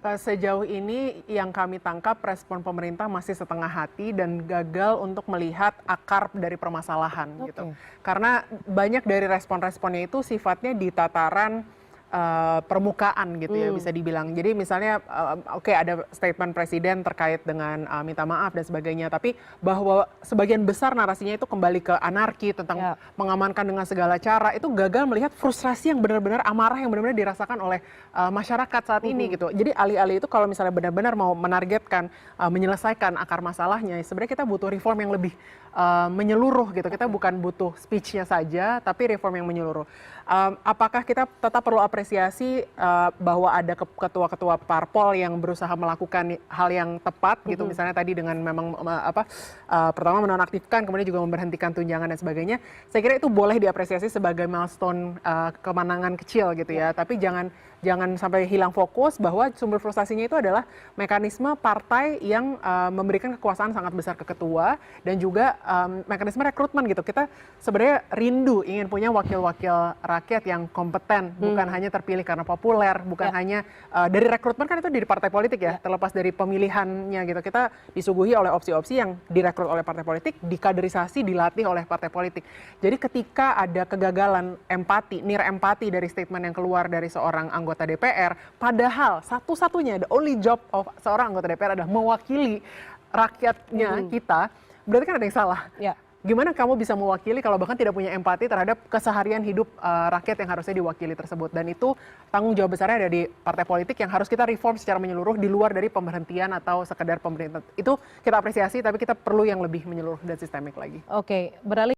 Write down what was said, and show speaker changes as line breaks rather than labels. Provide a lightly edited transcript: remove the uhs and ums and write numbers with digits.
Sejauh ini yang kami tangkap respon pemerintah masih setengah hati dan gagal untuk melihat akar dari permasalahan gitu.
Oke.
Karena banyak dari respon-responnya itu sifatnya di tataran permukaan gitu ya bisa dibilang. Jadi misalnya oke ada statement presiden terkait dengan minta maaf dan sebagainya, tapi bahwa sebagian besar narasinya itu kembali ke anarki tentang
Ya.
mengamankan dengan segala cara, itu gagal melihat frustrasi yang benar-benar amarah yang benar-benar dirasakan oleh masyarakat saat ini gitu. Jadi alih-alih itu kalau misalnya benar-benar mau menargetkan menyelesaikan akar masalahnya, sebenarnya kita butuh reform yang lebih menyeluruh gitu. Kita bukan butuh speech-nya saja, tapi reform yang menyeluruh. Apakah kita tetap perlu apresiasi bahwa ada ketua-ketua parpol yang berusaha melakukan hal yang tepat gitu, misalnya tadi dengan memang pertama menonaktifkan, kemudian juga memberhentikan tunjangan dan sebagainya. Saya kira itu boleh diapresiasi sebagai milestone kemenangan kecil gitu ya. Tapi jangan sampai hilang fokus bahwa sumber frustasinya itu adalah mekanisme partai yang memberikan kekuasaan sangat besar ke ketua dan juga mekanisme rekrutmen gitu. Kita sebenarnya rindu ingin punya wakil-wakil rakyat yang kompeten, bukan hanya terpilih karena populer, bukan hanya dari rekrutmen kan itu dari partai politik ya, terlepas dari pemilihannya gitu. Kita disuguhi oleh opsi-opsi yang direkrut oleh partai politik, dikaderisasi, dilatih oleh partai politik. Jadi ketika ada kegagalan empati, nir empati dari statement yang keluar dari seorang anggota DPR, padahal satu-satunya, the only job of seorang anggota DPR adalah mewakili rakyatnya kita, berarti kan ada yang salah.
Ya.
Gimana kamu bisa mewakili kalau bahkan tidak punya empati terhadap keseharian hidup rakyat yang harusnya diwakili tersebut. Dan itu tanggung jawab besarnya ada di partai politik yang harus kita reform secara menyeluruh di luar dari pemberhentian atau sekedar pemerintah. Itu kita apresiasi, tapi kita perlu yang lebih menyeluruh dan sistemik lagi.
Oke, beralih